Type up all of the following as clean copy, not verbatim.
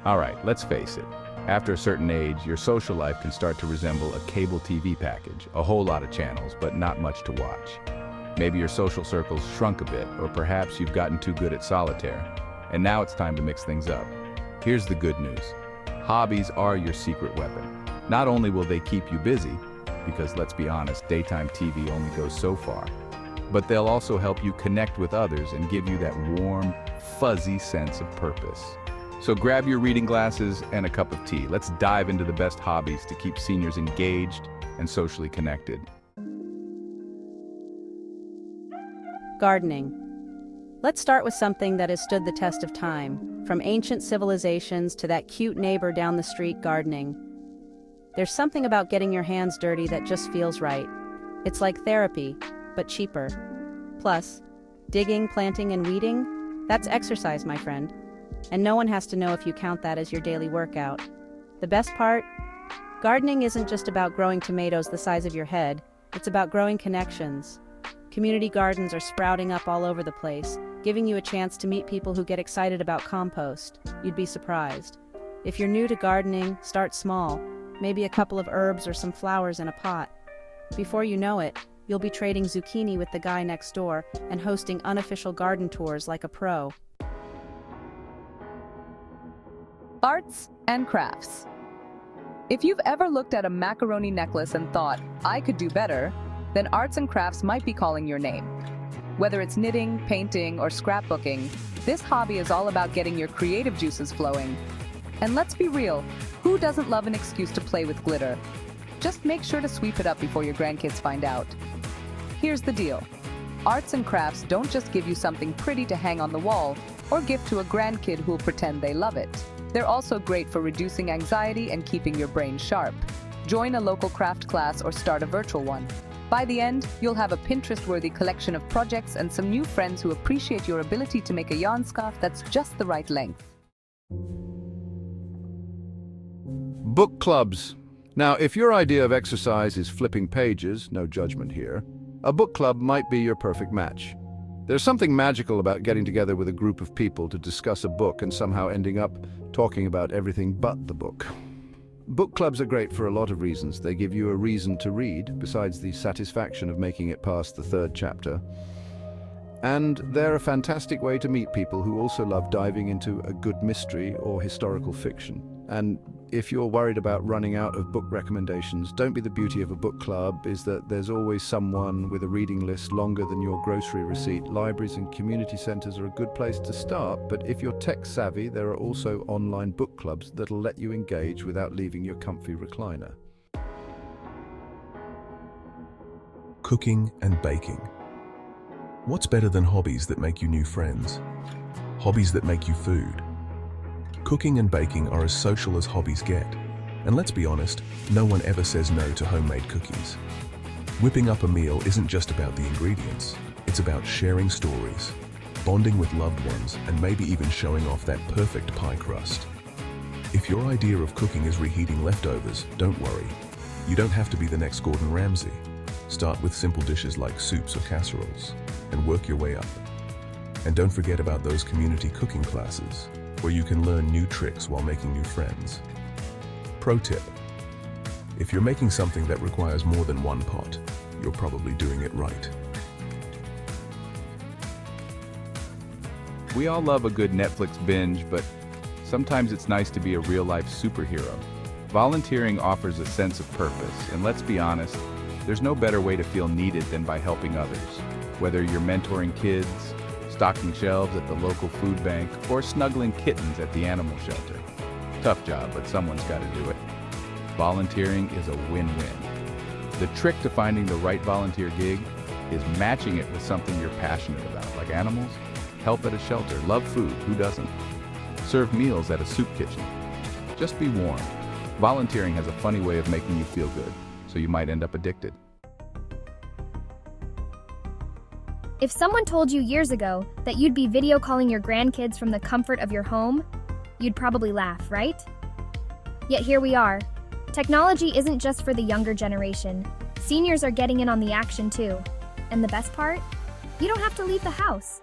Alright, let's face it. After a certain age, your social life can start to resemble a cable TV package, a whole lot of channels, but not much to watch. Maybe your social circle's shrunk a bit, or perhaps you've gotten too good at solitaire, and now it's time to mix things up. Here's the good news. Hobbies are your secret weapon. Not only will they keep you busy, because let's be honest, daytime TV only goes so far, but they'll also help you connect with others and give you that warm, fuzzy sense of purpose. So grab your reading glasses and a cup of tea. Let's dive into the best hobbies to keep seniors engaged and socially connected. Gardening. Let's start with something that has stood the test of time, from ancient civilizations to that cute neighbor down the street gardening. There's something about getting your hands dirty that just feels right. It's like therapy, but cheaper. Plus, digging, planting, and weeding, that's exercise, my friend. And no one has to know if you count that as your daily workout. The best part? Gardening isn't just about growing tomatoes the size of your head, it's about growing connections. Community gardens are sprouting up all over the place, giving you a chance to meet people who get excited about compost. You'd be surprised. If you're new to gardening, start small. Maybe a couple of herbs or some flowers in a pot. Before you know it, you'll be trading zucchini with the guy next door and hosting unofficial garden tours like a pro. Arts and crafts. If you've ever looked at a macaroni necklace and thought, I could do better, then arts and crafts might be calling your name. Whether it's knitting, painting, or scrapbooking, this hobby is all about getting your creative juices flowing. And let's be real, who doesn't love an excuse to play with glitter? Just make sure to sweep it up before your grandkids find out. Here's the deal. Arts and crafts don't just give you something pretty to hang on the wall or give to a grandkid who'll pretend they love it. They're also great for reducing anxiety and keeping your brain sharp. Join a local craft class or start a virtual one. By the end, you'll have a Pinterest-worthy collection of projects and some new friends who appreciate your ability to make a yarn scarf that's just the right length. Book clubs. Now, if your idea of exercise is flipping pages, no judgment here, a book club might be your perfect match. There's something magical about getting together with a group of people to discuss a book and somehow ending up talking about everything but the book. Book clubs are great for a lot of reasons. They give you a reason to read, besides the satisfaction of making it past the third chapter. And they're a fantastic way to meet people who also love diving into a good mystery or historical fiction. And if you're worried about running out of book recommendations, don't be. The beauty of a book club is that there's always someone with a reading list longer than your grocery receipt. Libraries and community centers are a good place to start, but if you're tech savvy, there are also online book clubs that'll let you engage without leaving your comfy recliner. Cooking and baking. What's better than hobbies that make you new friends? Hobbies that make you food. Cooking and baking are as social as hobbies get. And let's be honest, no one ever says no to homemade cookies. Whipping up a meal isn't just about the ingredients. It's about sharing stories, bonding with loved ones, and maybe even showing off that perfect pie crust. If your idea of cooking is reheating leftovers, don't worry. You don't have to be the next Gordon Ramsay. Start with simple dishes like soups or casseroles, and work your way up. And don't forget about those community cooking classes, where you can learn new tricks while making new friends. Pro tip: if you're making something that requires more than one pot, you're probably doing it right. We all love a good Netflix binge, but sometimes it's nice to be a real-life superhero. Volunteering offers a sense of purpose, and let's be honest, there's no better way to feel needed than by helping others. Whether you're mentoring kids, stocking shelves at the local food bank, or snuggling kittens at the animal shelter. Tough job, but someone's got to do it. Volunteering is a win-win. The trick to finding the right volunteer gig is matching it with something you're passionate about, like animals, help at a shelter, love food, who doesn't? Serve meals at a soup kitchen. Just be warm. Volunteering has a funny way of making you feel good, so you might end up addicted. If someone told you years ago that you'd be video calling your grandkids from the comfort of your home, you'd probably laugh, right? Yet here we are. Technology isn't just for the younger generation. Seniors are getting in on the action too. And the best part? You don't have to leave the house.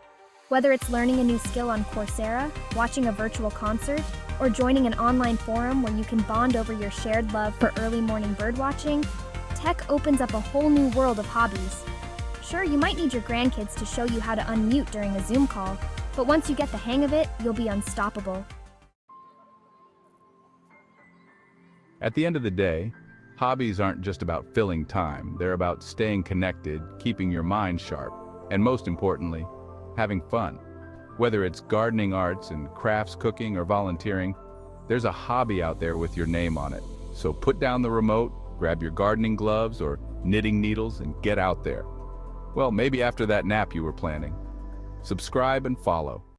Whether it's learning a new skill on Coursera, watching a virtual concert, or joining an online forum where you can bond over your shared love for early morning birdwatching, tech opens up a whole new world of hobbies. Sure, you might need your grandkids to show you how to unmute during a Zoom call, but once you get the hang of it, you'll be unstoppable. At the end of the day, hobbies aren't just about filling time. They're about staying connected, keeping your mind sharp, and most importantly, having fun. Whether it's gardening, arts and crafts, cooking, or volunteering, there's a hobby out there with your name on it. So put down the remote, grab your gardening gloves or knitting needles and get out there. Well, maybe after that nap you were planning. Subscribe and follow.